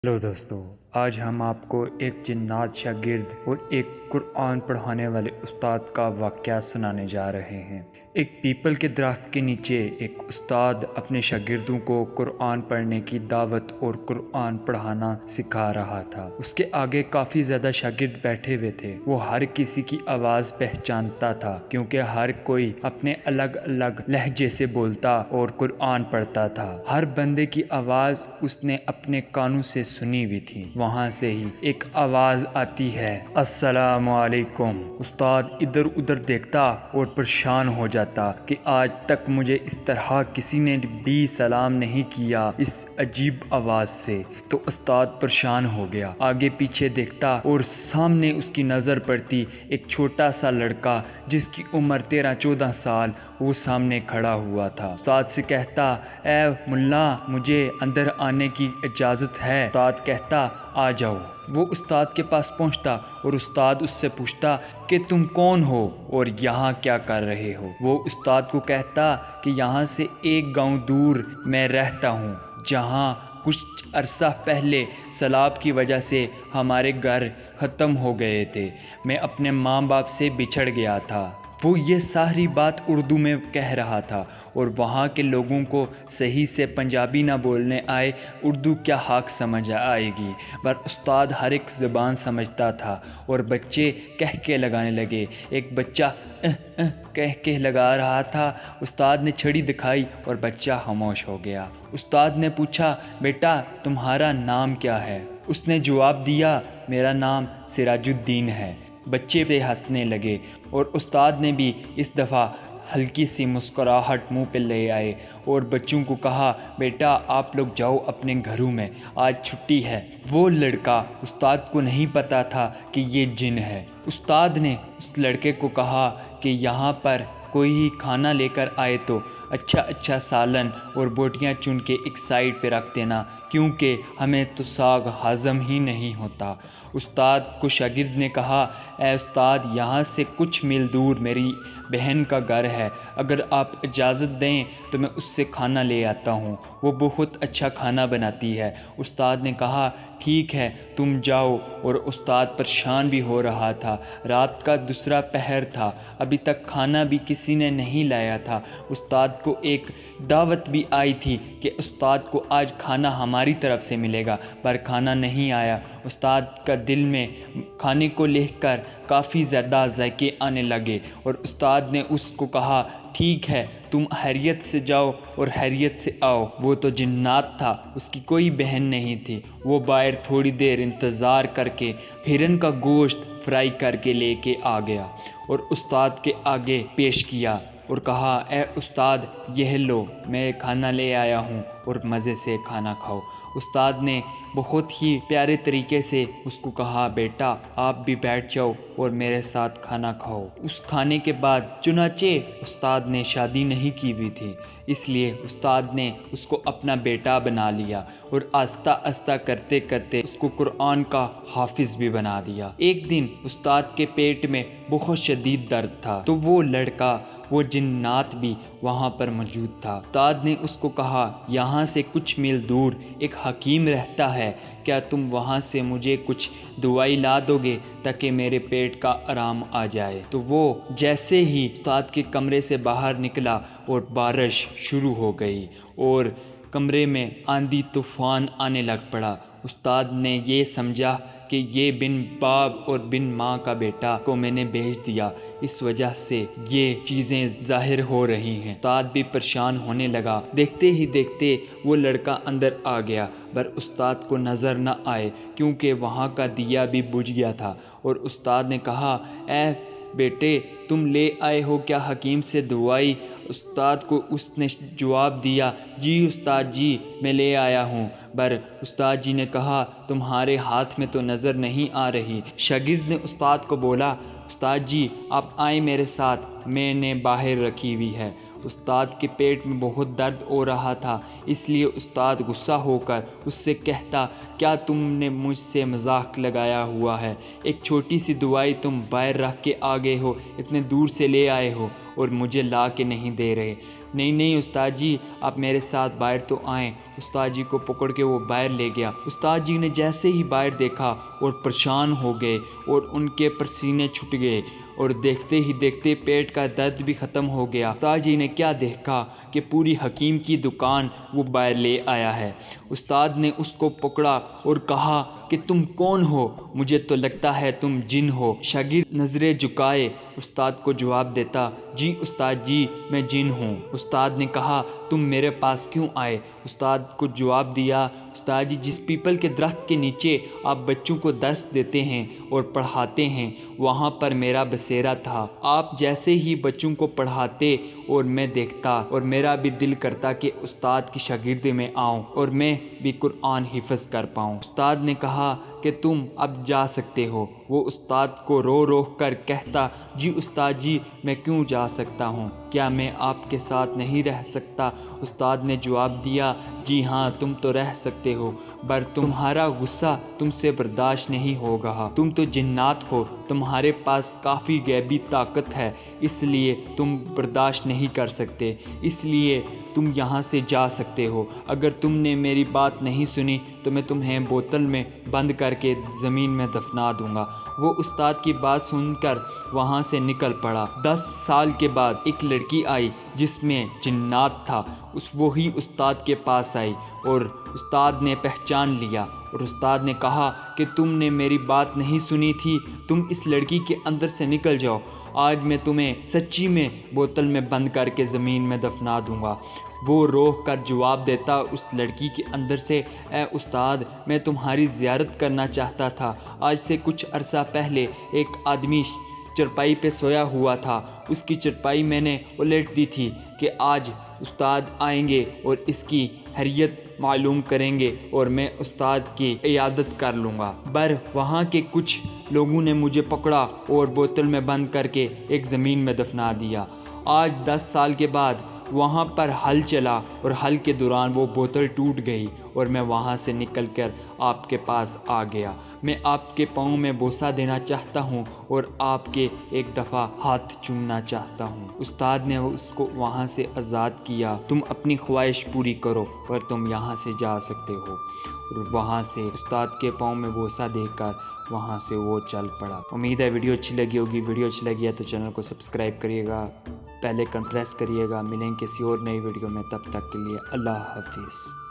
Hello दोस्तों, आज हम आपको एक जिन्नात शागिर्द और एक कुरान पढ़ाने वाले उस्ताद का वाक़या सुनाने जा रहे हैं। एक पीपल के दरख्त के नीचे एक उस्ताद अपने शागिर्दों को कुरान पढ़ने की दावत और कुरान पढ़ाना सिखा रहा था। उसके आगे काफ़ी ज़्यादा शागिर्द बैठे हुए थे। वो हर किसी की आवाज़ पहचानता था क्योंकि हर कोई अपने अलग अलग लहजे से बोलता और कुरान पढ़ता था। हर बंदे की आवाज़ उसने अपने कानों से सुनी हुई थी। वहाँ से ही एक आवाज़ आती है, अस्सलामु अलैकुम। उस्ताद इधर उधर देखता और परेशान हो जाता कि आज तक मुझे इस तरह किसी ने भी सलाम नहीं किया इस अजीब आवाज़ से। तो उस्ताद परेशान हो गया, आगे पीछे देखता और सामने उसकी नज़र पड़ती एक छोटा सा लड़का जिसकी उम्र 13-14 साल वो सामने खड़ा हुआ था। उस्ताद से कहता, ए मुल्ला, मुझे अंदर आने की इजाज़त है। उस्ताद कहता, आ जाओ। वो उस्ताद के पास पहुंचता और उस्ताद उससे पूछता कि तुम कौन हो और यहाँ क्या कर रहे हो। वो उस्ताद को कहता कि यहाँ से एक गांव दूर मैं रहता हूँ, जहाँ कुछ अरसा पहले सैलाब की वजह से हमारे घर ख़त्म हो गए थे। मैं अपने माँ बाप से बिछड़ गया था। वो ये सारी बात उर्दू में कह रहा था और वहाँ के लोगों को सही से पंजाबी ना बोलने आए, उर्दू क्या हाक समझ आएगी। पर उस्ताद हर एक ज़बान समझता था और बच्चे कह के लगाने लगे। एक बच्चा कह के लगा रहा था। उस्ताद ने छड़ी दिखाई और बच्चा खामोश हो गया। उस्ताद ने पूछा, बेटा तुम्हारा नाम क्या है? उसने जवाब दिया, मेरा नाम सिराजुद्दीन है। बच्चे से हंसने लगे और उस्ताद ने भी इस दफ़ा हल्की सी मुस्कुराहट मुंह पे ले आए और बच्चों को कहा, बेटा आप लोग जाओ अपने घरों में, आज छुट्टी है। वो लड़का, उस्ताद को नहीं पता था कि ये जिन है। उस्ताद ने उस लड़के को कहा कि यहाँ पर कोई खाना लेकर आए तो अच्छा सालन और बोटियाँ चुन के एक साइड पे रख देना, क्योंकि हमें तो साग हज़म ही नहीं होता। उस्ताद को शागिर्द ने कहा, ए उस्ताद, यहाँ से कुछ मील दूर मेरी बहन का घर है, अगर आप इजाज़त दें तो मैं उससे खाना ले आता हूँ, वो बहुत अच्छा खाना बनाती है। उस्ताद ने कहा, ठीक है तुम जाओ। और उस्ताद परेशान भी हो रहा था। रात का दूसरा पहर था, अभी तक खाना भी किसी ने नहीं लाया था। उस्ताद को एक दावत भी आई थी कि उस्ताद को आज खाना हमारी तरफ से मिलेगा, पर खाना नहीं आया। उस्ताद का दिल में खाने को लेकर काफ़ी ज़्यादा ज़ायके आने लगे और उस्ताद ने उसको कहा, ठीक है तुम हैरियत से जाओ और हैरियत से आओ। वो तो जिन्नात था, उसकी कोई बहन नहीं थी। वो बाहर थोड़ी देर इंतज़ार करके हिरन का गोश्त फ्राई करके लेके आ गया और उस्ताद के आगे पेश किया और कहा, ए उस्ताद यह लो, मैं खाना ले आया हूँ और मज़े से खाना खाओ। उस्ताद ने बहुत ही प्यारे तरीके से उसको कहा, बेटा आप भी बैठ जाओ और मेरे साथ खाना खाओ। उस खाने के बाद, चुनाचे उस्ताद ने शादी नहीं की हुई थी, इसलिए उस्ताद ने उसको अपना बेटा बना लिया और आस्ता आस्ता करते करते उसको कुरान का हाफिज़ भी बना दिया। एक दिन उस्ताद के पेट में बहुत शदीद दर्द था, तो वो लड़का, वो जिन्नात भी वहाँ पर मौजूद था। उस्ताद ने उसको कहा, यहाँ से कुछ मील दूर एक हकीम रहता है, क्या तुम वहाँ से मुझे कुछ दवाई ला दोगे ताकि मेरे पेट का आराम आ जाए। तो वो जैसे ही उस्ताद के कमरे से बाहर निकला और बारिश शुरू हो गई और कमरे में आंधी तूफान आने लग पड़ा। उस्ताद ने ये समझा कि ये बिन बाप और बिन माँ का बेटा को मैंने भेज दिया, इस वजह से ये चीज़ें ज़ाहिर हो रही हैं। उस्ताद भी परेशान होने लगा। देखते ही देखते वो लड़का अंदर आ गया, पर उस्ताद को नज़र न आए क्योंकि वहाँ का दिया भी बुझ गया था। और उस्ताद ने कहा, ए बेटे तुम ले आए हो क्या हकीम से दवाई? उस्ताद को उसने जवाब दिया, जी उस्ताद जी मैं ले आया हूँ। पर उस्ताद जी ने कहा, तुम्हारे हाथ में तो नज़र नहीं आ रही। शागिर्द ने उस्ताद को बोला, उस्ताद जी आप आए मेरे साथ, मैंने बाहर रखी हुई है। उस्ताद के पेट में बहुत दर्द हो रहा था, इसलिए उस्ताद गुस्सा होकर उससे कहता, क्या तुमने मुझसे मजाक लगाया हुआ है? एक छोटी सी दवाई तुम बाहर रख के आ गए हो, इतने दूर से ले आए हो اور مجھے لا کے نہیں دے رہے۔ نہیں استاد جی، آپ میرے ساتھ باہر تو آئیں۔ استاد جی کو پکڑ کے وہ باہر لے گیا۔ استاد جی نے جیسے ہی باہر دیکھا اور پریشان ہو گئے اور ان کے پسینے چھٹ گئے اور دیکھتے ہی دیکھتے پیٹ کا درد بھی ختم ہو گیا۔ استاد جی نے کیا دیکھا کہ پوری حکیم کی دکان وہ باہر لے آیا ہے۔ استاد نے اس کو پکڑا اور کہا کہ تم کون ہو؟ مجھے تو لگتا ہے تم جن ہو۔ شاگرد نظریں جھکائے استاد کو جواب دیتا، جی استاد جی، میں جن ہوں۔ استاد نے کہا، تم میرے پاس کیوں آئے؟ استاد کو جواب دیا، استاد جی، جس پیپل کے درخت کے نیچے آپ بچوں کو درس دیتے ہیں اور پڑھاتے ہیں، وہاں پر میرا بسیرا تھا۔ آپ جیسے ہی بچوں کو پڑھاتے اور میں دیکھتا اور میرا بھی دل کرتا کہ استاد کی شاگردی میں آؤں اور میں بھی قرآن حفظ کر پاؤں۔ استاد نے کہا کہ تم اب جا سکتے ہو۔ وہ استاد کو رو رو کر کہتا، جی استاد جی، میں کیوں جا سکتا ہوں؟ کیا میں آپ کے ساتھ نہیں رہ سکتا؟ استاد نے جواب دیا، جی ہاں، تم تو رہ سکتے ہو، پر تمہارا غصہ تم سے برداشت نہیں ہوگا۔ تم تو جنات ہو، تمہارے پاس کافی غیبی طاقت ہے، اس لیے تم برداشت نہیں کر سکتے، اس لیے تم یہاں سے جا سکتے ہو۔ اگر تم نے میری بات نہیں سنی تو میں تمہیں بوتل میں بند کر کے زمین میں دفنا دوں گا۔ وہ استاد کی بات سن کر وہاں سے نکل پڑا۔ 10 سال کے بعد ایک لڑکی آئی جس میں جنات تھا، وہی استاد کے پاس آئی اور استاد نے پہچان لیا اور استاد نے کہا کہ تم نے میری بات نہیں سنی تھی، تم اس لڑکی کے اندر سے نکل جاؤ، آج میں تمہیں سچی میں بوتل میں بند کر کے زمین میں دفنا دوں گا۔ وہ رو کر جواب دیتا اس لڑکی کے اندر سے، اے استاد، میں تمہاری زیارت کرنا چاہتا تھا۔ آج سے کچھ عرصہ پہلے ایک آدمی چرپائی پہ سویا ہوا تھا، اس کی چرپائی میں نے الٹ دی تھی کہ آج استاد آئیں گے اور اس کی خیریت معلوم کریں گے اور میں استاد کی عیادت کر لوں گا۔ پر وہاں کے کچھ لوگوں نے مجھے پکڑا اور بوتل میں بند کر کے ایک زمین میں دفنا دیا۔ آج 10 سال کے بعد وہاں پر ہل چلا اور ہل کے دوران وہ بوتل ٹوٹ گئی اور میں وہاں سے نکل کر آپ کے پاس آ گیا۔ میں آپ کے پاؤں میں بوسہ دینا چاہتا ہوں اور آپ کے ایک دفعہ ہاتھ چومنا چاہتا ہوں۔ استاد نے اس کو وہاں سے آزاد کیا، تم اپنی خواہش پوری کرو اور تم یہاں سے جا سکتے ہو۔ اور وہاں سے استاد کے پاؤں میں بوسہ دے کر وہاں سے وہ چل پڑا۔ امید ہے ویڈیو اچھی لگی ہوگی۔ ویڈیو اچھی لگی ہے تو چینل کو سبسکرائب کریے گا، بیل آئکن پریس کریے گا۔ ملیں کسی اور نئی ویڈیو میں، تب تک کے لیے اللہ حافظ۔